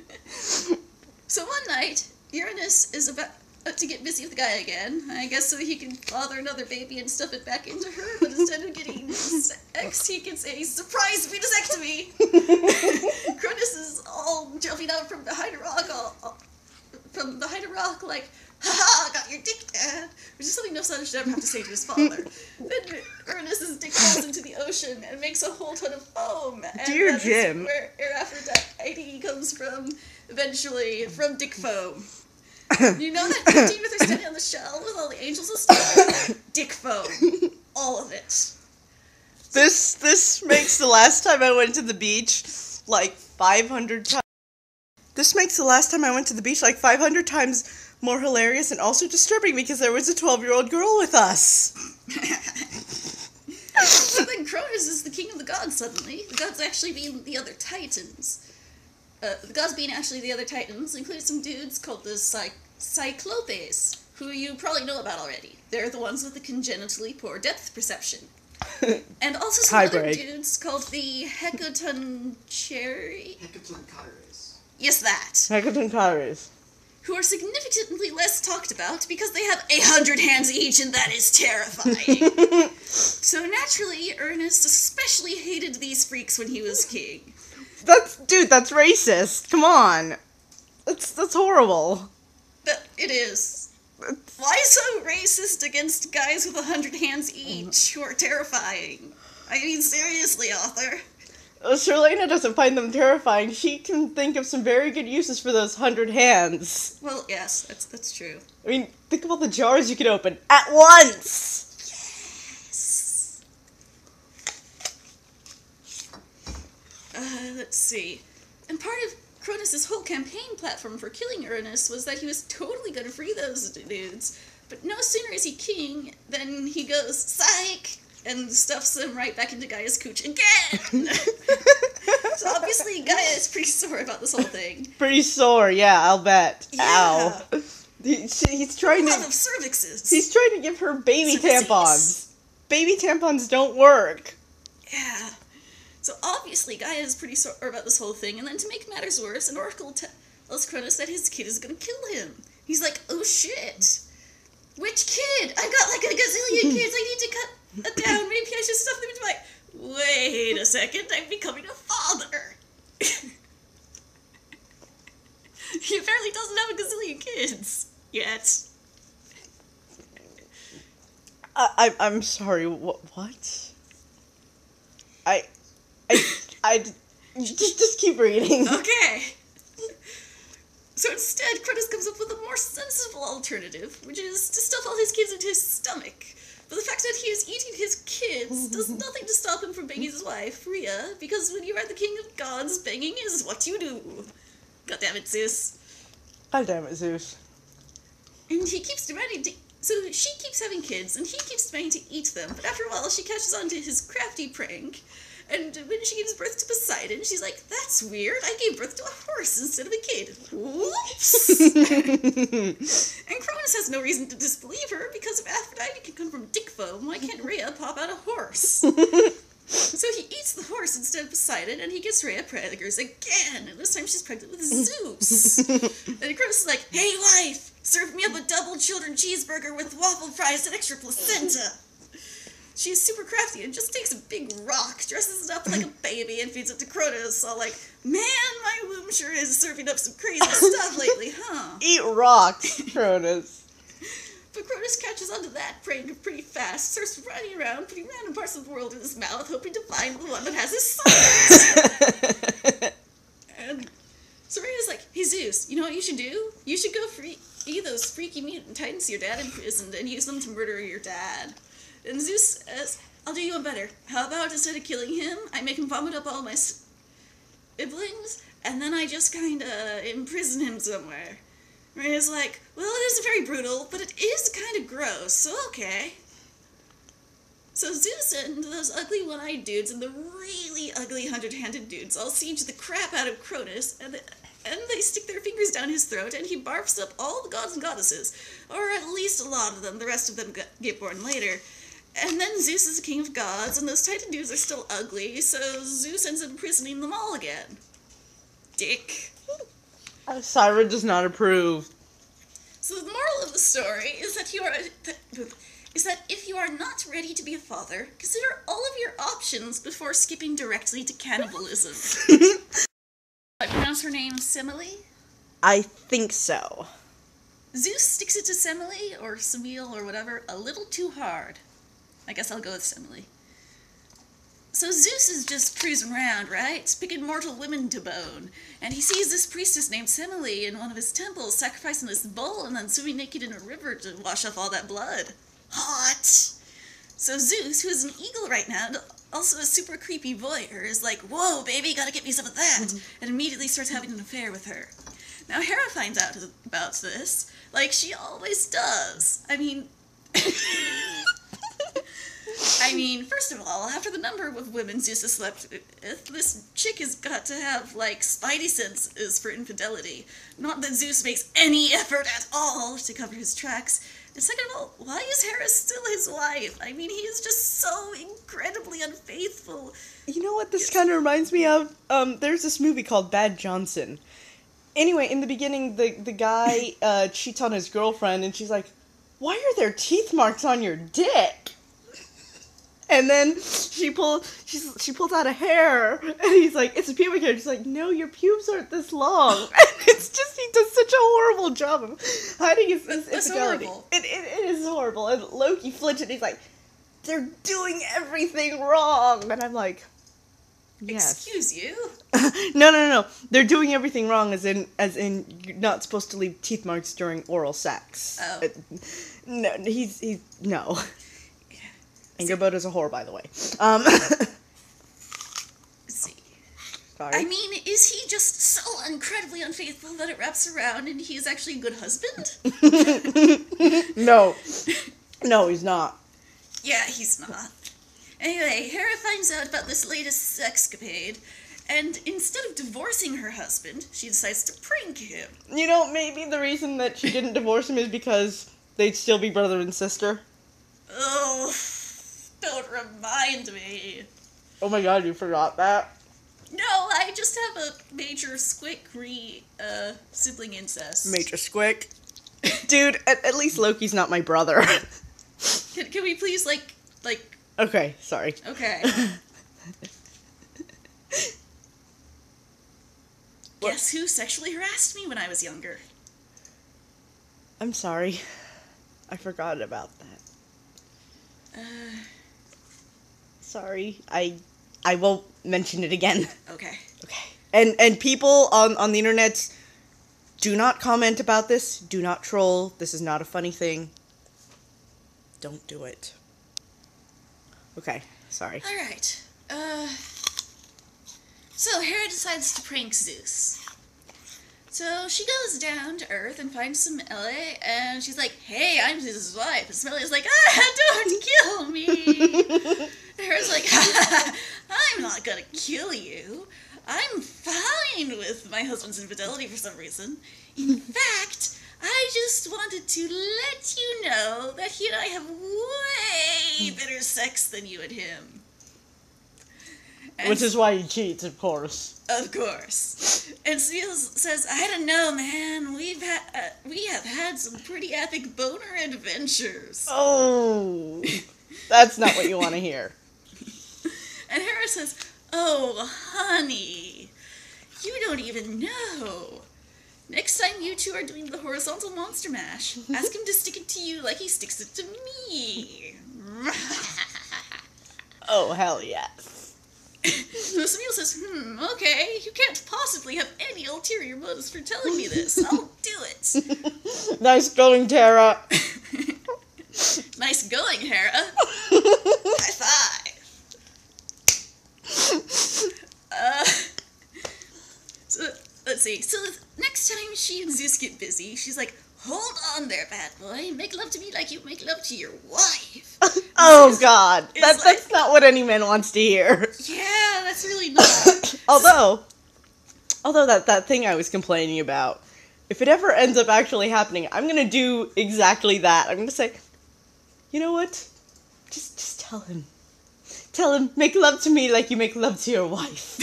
So one night, Uranus is about to get busy with Gaia again, I guess so he can father another baby and stuff it back into her, but instead of getting sex, he gets a surprise fetusectomy. Cronus is all jumping out from behind a rock, all from behind a rock like, "Ha-ha, got your dick, Dad," which is something no son should ever have to say to his father. Then Ernest's dick falls into the ocean and makes a whole ton of foam. And Dear that is Jim. where Aphrodite comes from, eventually, from dick foam. You know that painting where they're standing on the shell with all the angels and stuff? Dick foam. All of it. This makes the last time I went to the beach like 500 times. This makes the last time I went to the beach like 500 times more hilarious and also disturbing because there was a 12-year-old girl with us. So then Cronus is the king of the gods suddenly. The gods actually being the other titans. The gods being actually the other titans included some dudes called the Cyclopes, who you probably know about already. They're the ones with the congenitally poor depth perception. And also some other dudes called the Hecatoncheiri. Hecatoncheires. Yes, that. Hecatoncheires. Who are significantly less talked about because they have 100 hands each, and that is terrifying. So naturally, Ernest especially hated these freaks when he was king. That's racist. Come on. That's horrible. It is. Why so racist against guys with 100 hands each who are terrifying? I mean, seriously, author. Sherlena doesn't find them terrifying. She can think of some very good uses for those 100 hands. Well, yes, that's true. I mean, think of all the jars you could open at once! Yes! Let's see. And part of Cronus' whole campaign platform for killing Ernest was that he was totally gonna free those dudes. But no sooner is he king than he goes, psych! And stuffs them right back into Gaia's cooch again! So obviously Gaia is pretty sore about this whole thing. Pretty sore, yeah, I'll bet. Yeah. Ow. He's trying a to... lot of cervixes. He's trying to give her baby Cervixes. tampons. Baby tampons don't work. Yeah. So obviously Gaia is pretty sore about this whole thing, and then to make matters worse, an oracle tells Cronus that his kid is gonna kill him. He's like, oh shit. Which kid? I've got like a gazillion kids, I need to cut down, maybe I should stuff them into my... Wait a second, I'm becoming a father. He apparently doesn't have a gazillion kids. Yet. I'm sorry, what? I just keep reading. Okay. So instead, Cronus comes up with a more sensible alternative, which is to stuff all his kids into his stomach. But the fact that he is eating his kids does nothing to stop him from banging his wife, Rhea, because when you are the king of gods, banging is what you do. God damn it, Zeus. God damn it, Zeus. And he keeps demanding to... So she keeps having kids, and he keeps demanding to eat them, but after a while she catches on to his crafty prank, and when she gives birth to Poseidon, she's like, that's weird, I gave birth to a horse instead of a kid. Whoops! And Cronus has no reason to disbelieve her, because if Aphrodite can come from dick foam, why can't Rhea pop out a horse? So he eats the horse instead of Poseidon, and he gives Rhea preggers again, and this time she's pregnant with Zeus. And Cronus is like, hey wife, serve me up a double children cheeseburger with waffle fries and extra placenta. She's super crafty and just takes a big rock, dresses it up like a baby, and feeds it to Cronus, all like, man, my womb sure is serving up some crazy stuff lately, huh? Eat rocks, Cronus. But Cronus catches onto that prank pretty fast, starts running around, putting random parts of the world in his mouth, hoping to find the one that has his size. And Serena's like, hey Zeus, you know what you should do? You should go free those freaky mutant titans your dad imprisoned and use them to murder your dad. And Zeus says, I'll do you one better. How about instead of killing him, I make him vomit up all my siblings, and then I just kinda imprison him somewhere. Maria's like, well, it isn't very brutal, but it is kind of gross, so okay. So Zeus and those ugly one-eyed dudes and the really ugly 100-handed dudes all siege the crap out of Cronus, and they stick their fingers down his throat, and he barfs up all the gods and goddesses, or at least a lot of them. The rest of them get born later. And then Zeus is the king of gods, and those Titan dudes are still ugly, so Zeus ends up imprisoning them all again. Dick. Syra does not approve. So the moral of the story is that if you are not ready to be a father, consider all of your options before skipping directly to cannibalism. I pronounce her name Simile? I think so. Zeus sticks it to Semele, or Semele, or whatever, a little too hard. I guess I'll go with Semele. So Zeus is just cruising around, right? Picking mortal women to bone. And he sees this priestess named Semele in one of his temples sacrificing this bull and then swimming naked in a river to wash off all that blood. Hot! So Zeus, who is an eagle right now, also a super creepy voyeur, is like, whoa, baby, gotta get me some of that, and immediately starts having an affair with her. Now Hera finds out about this, like she always does. I mean, first of all, after the number of women Zeus has slept with, this chick has got to have, like, spidey senses for infidelity. Not that Zeus makes any effort at all to cover his tracks. And second of all, why is Hera still his wife? I mean, he is just so incredibly unfaithful. You know what this kind of reminds me of? There's this movie called Bad Johnson. Anyway, in the beginning, the guy cheats on his girlfriend, and she's like, why are there teeth marks on your dick? And then she pulls out a hair, and he's like, it's a pubic hair. She's like, no, your pubes aren't this long. And it's just, he does such a horrible job of hiding his infidelity. Horrible. It is horrible. And Loki flinches, and he's like, they're doing everything wrong. And I'm like, yes. Excuse you? No. They're doing everything wrong, as in you're not supposed to leave teeth marks during oral sex. Oh. No, he's no. And Gabota's a whore, by the way. Let's see. Sorry. I mean, is he just so incredibly unfaithful that it wraps around and he's actually a good husband? No, he's not. Yeah, he's not. Anyway, Hera finds out about this latest sexcapade, and instead of divorcing her husband, she decides to prank him. You know, maybe the reason that she didn't divorce him is because they'd still be brother and sister. Oh, don't remind me. Oh my god, you forgot that? No, I just have a major squick sibling incest. Major squick. Dude, at least Loki's not my brother. Can we please, like... Okay, sorry. Okay. Guess who sexually harassed me when I was younger? I'm sorry. I forgot about that. Sorry. I won't mention it again. Okay. Okay. And people on the internet, do not comment about this. Do not troll. This is not a funny thing. Don't do it. Okay. Sorry. Alright. So Hera decides to prank Zeus. So she goes down to Earth and finds some LA, and she's like, hey, I'm Zeus's wife. And Smelly's like, don't kill me. Hera's like, I'm not gonna kill you. I'm fine with my husband's infidelity for some reason. In fact, I just wanted to let you know that he and I have way better sex than you and him. And which is why he cheats, of course. Of course. And Zeus says, I don't know, man. We have had some pretty epic boner adventures. Oh, that's not what you want to hear. And Hera says, oh, honey, you don't even know. Next time you two are doing the horizontal monster mash, ask him to stick it to you like he sticks it to me. Oh, hell yes. So Samil says, okay, you can't possibly have any ulterior motives for telling me this. I'll do it. Nice going, Tara. Nice going, Hera. High five. So, let's see. So next time she and Zeus get busy, she's like, hold on there, bad boy. Make love to me like you make love to your wife. Oh, God. That's like, not what any man wants to hear. Yeah, that's really not. Although that thing I was complaining about, if it ever ends up actually happening, I'm going to do exactly that. I'm going to say, you know what? Just tell him. Tell him, make love to me like you make love to your wife.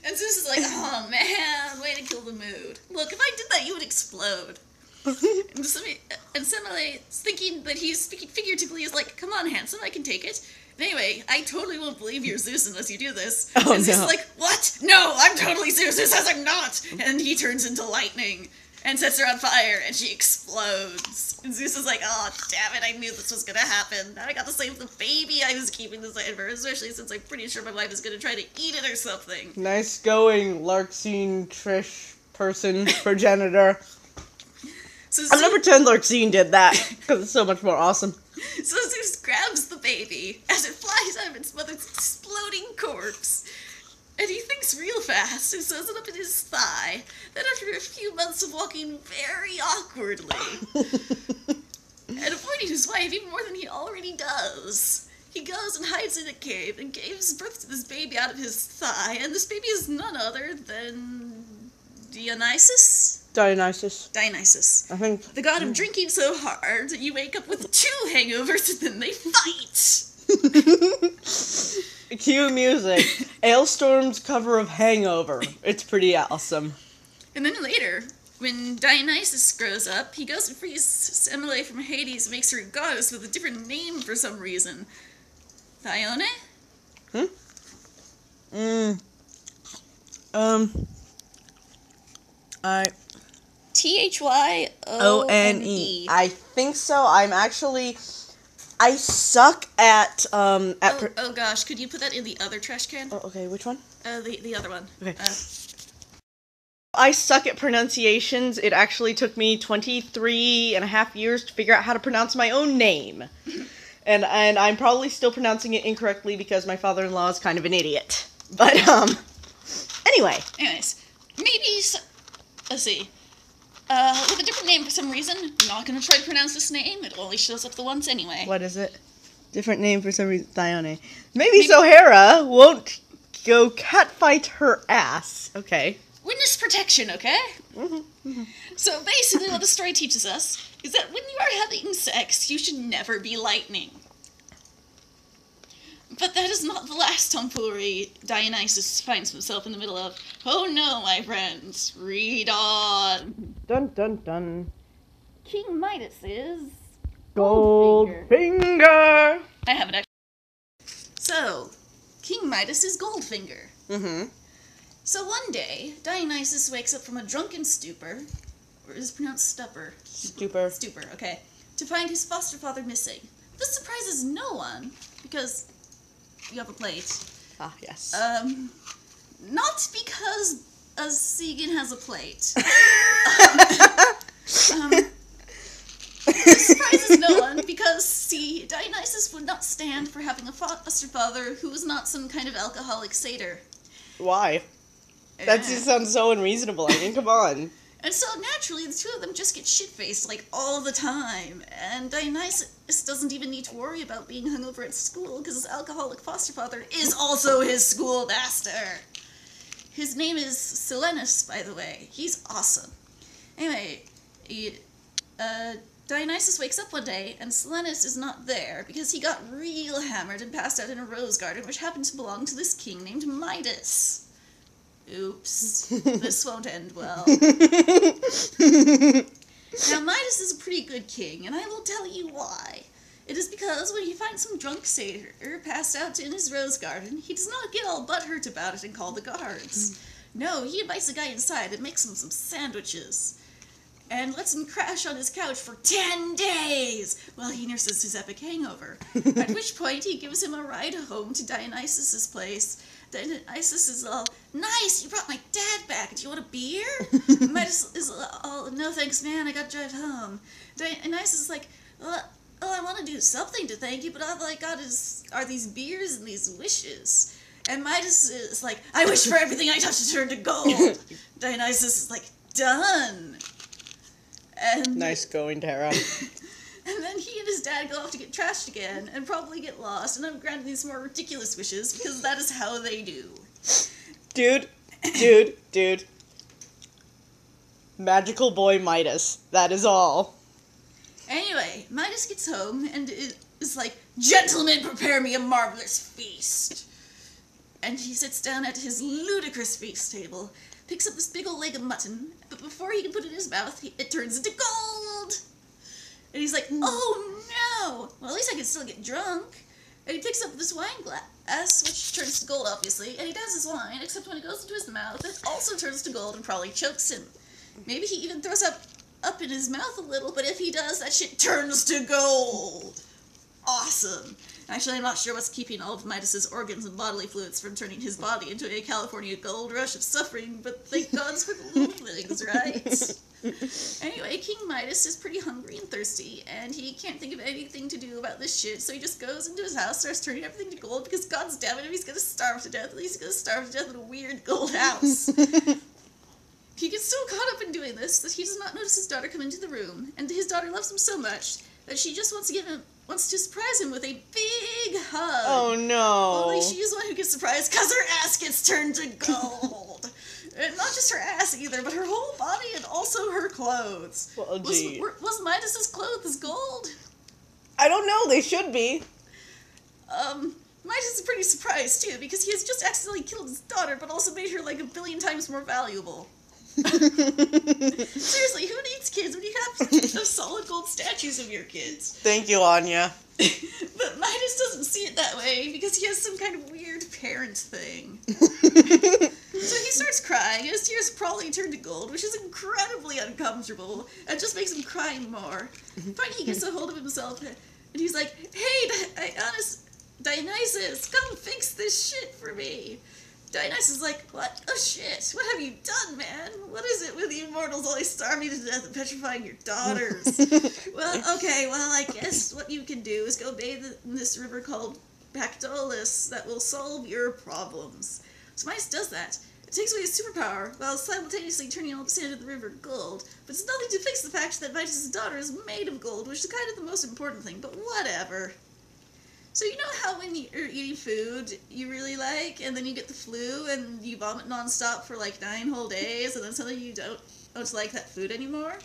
And Zeus is like, oh man, way to kill the mood. Look, if I did that, you would explode. And Semele, thinking that he's speaking figuratively, is like, come on, handsome, I can take it. And anyway, I totally won't believe you're Zeus unless you do this. Oh, and Zeus no. is like, what? No, I'm totally Zeus. Zeus says I'm not. And he turns into lightning. and sets her on fire, and she explodes. And Zeus is like, oh, damn it, I knew this was gonna happen. Now I gotta save the baby I was keeping inside her, especially since I'm pretty sure my wife is gonna try to eat it or something. Nice going, Larxene, Trish, person, progenitor. So I'm gonna pretend Larxene did that, because it's so much more awesome. So Zeus grabs the baby as it flies out of its mother's exploding corpse. And he thinks real fast and sews it up in his thigh. Then after a few months of walking very awkwardly, and avoiding his wife even more than he already does, he goes and hides in a cave and gives birth to this baby out of his thigh. And this baby is none other than Dionysus? Dionysus. I think. The god of drinking so hard that you wake up with 2 hangovers and then they fight. Cue music. Ailstorm's cover of Hangover. It's pretty awesome. And then later, when Dionysus grows up, he goes and frees Semele from Hades and makes her a goddess with a different name for some reason. Thyone? Thyone. I think so. I suck at Oh gosh, could you put that in the other trash can? Oh, okay, which one? The other one. Okay. I suck at pronunciations. It actually took me 23 and a half years to figure out how to pronounce my own name. and I'm probably still pronouncing it incorrectly because my father-in-law is kind of an idiot. But, anyway. Anyways, maybe, let's see. With a different name for some reason. I'm not gonna try to pronounce this name. It only shows up the once anyway. What is it? Different name for some reason. Thyone. Maybe Zohara won't go catfight her ass. Okay. Witness protection, okay? So basically what the story teaches us is that when you are having sex, you should never be lightning. But that is not the last tomfoolery Dionysus finds himself in the middle of. Oh no, my friends. Read on. Dun dun dun. King Midas is... Goldfinger. I have it actually. So, King Midas is Goldfinger. So one day, Dionysus wakes up from a drunken stupor, or is it pronounced stupor? Stupor, okay, to find his foster father missing. This surprises no one, because you have a plate. Ah, yes. Not because Sigyn has a plate. This surprises no one, because, see, Dionysus would not stand for having a foster father who was not some kind of alcoholic satyr. Why? That just sounds so unreasonable. I mean, come on. And so, naturally, the 2 of them just get shit-faced, like, all the time. And Dionysus doesn't even need to worry about being hungover at school, because his alcoholic foster father is also his schoolmaster. His name is Silenus, by the way. He's awesome. Anyway, Dionysus wakes up one day, and Silenus is not there, because he got real hammered and passed out in a rose garden, which happened to belong to this king named Midas. Oops. This won't end well. Now, Midas is a pretty good king, and I will tell you why. It is because when he finds some drunk satyr passed out in his rose garden, he does not get all butthurt about it and call the guards. No, he invites the guy inside and makes him some sandwiches, and lets him crash on his couch for 10 days while he nurses his epic hangover. At which point, he gives him a ride home to Dionysus's place. Dionysus is all, nice, you brought my dad back. Do you want a beer? Midas is all, no thanks, man, I gotta drive home. Dionysus is like, well, I want to do something to thank you, but all I got are these beers and these wishes. And Midas is like, I wish for everything I touch to turn to gold. Dionysus is like, done. And nice going, Tara. And then he and his dad go off to get trashed again, and probably get lost, and I'm granting these more ridiculous wishes, because that is how they do. Dude. Magical boy Midas. That is all. Anyway, Midas gets home, and is like, gentlemen, prepare me a marvelous feast. And he sits down at his ludicrous feast table, picks up this big old leg of mutton, but before he can put it in his mouth, it turns into gold! And he's like, oh no! Well, at least I can still get drunk. And he picks up this wine glass, which turns to gold, obviously, and he does his wine, except when it goes into his mouth, it also turns to gold and probably chokes him. Maybe he even throws up in his mouth a little, but if he does, that shit turns to gold. Awesome. Actually, I'm not sure what's keeping all of Midas's organs and bodily fluids from turning his body into a California gold rush of suffering, but thank gods for the little things, right? Anyway, King Midas is pretty hungry and thirsty, and he can't think of anything to do about this shit, so he just goes into his house, starts turning everything to gold, because god's damn it, if he's gonna starve to death, at least he's gonna starve to death in a weird gold house. He gets so caught up in doing this that he does not notice his daughter come into the room, and his daughter loves him so much that she just wants to surprise him with a big hug. Oh no. Only she's the one who gets surprised because her ass gets turned to gold. And not just her ass either, but her whole body and also her clothes. Well, gee. Was Midas's clothes gold? I don't know, they should be. Midas is pretty surprised too, because he has just accidentally killed his daughter, but also made her like 1 billion times more valuable. Seriously, who needs kids when you have those solid gold statues of your kids? Thank you, Anya. But Midas doesn't see it that way because he has some kind of weird parent thing. So he starts crying, and his tears probably turn to gold, which is incredibly uncomfortable, and just makes him cry more. Finally, he gets a hold of himself, and he's like, "Hey, Dionysus, come fix this shit for me." Dionysus is like, "What? Oh shit, what have you done, man? What is it with you mortals always starving to death and petrifying your daughters?" Well, okay, I guess what you can do is go bathe in this river called Pactolus that will solve your problems. So Midas does that. It takes away his superpower, while simultaneously turning all the sand in the river gold, but it's nothing to fix the fact that Midas' daughter is made of gold, which is kind of the most important thing, but whatever. So you know how when you're eating food you really like, and then you get the flu, and you vomit nonstop for 9 whole days, and then suddenly you don't like that food anymore?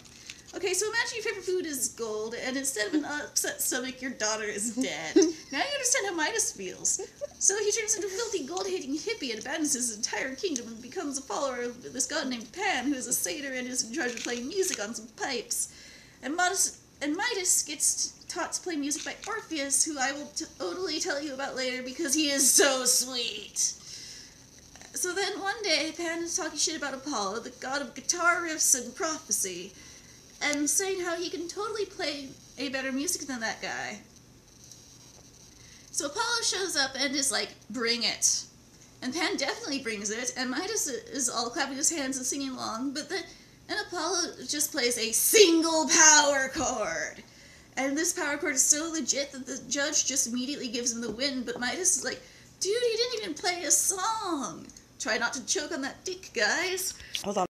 Okay, so imagine your favorite food is gold, and instead of an upset stomach, your daughter is dead. Now you understand how Midas feels. So he turns into a filthy gold-hating hippie and abandons his entire kingdom and becomes a follower of this god named Pan, who is a satyr and is in charge of playing music on some pipes. And Midas gets taught to play music by Orpheus, who I will totally tell you about later because he is so sweet. So then one day, Pan is talking shit about Apollo, the god of guitar riffs and prophecy, and saying how he can totally play a better music than that guy. So Apollo shows up and is like, "Bring it." And Pan definitely brings it, and Midas is all clapping his hands and singing along, and Apollo just plays a single power chord. And this power chord is so legit that the judge just immediately gives him the win, but Midas is like, "Dude, he didn't even play a song. Try not to choke on that dick, guys." Hold on.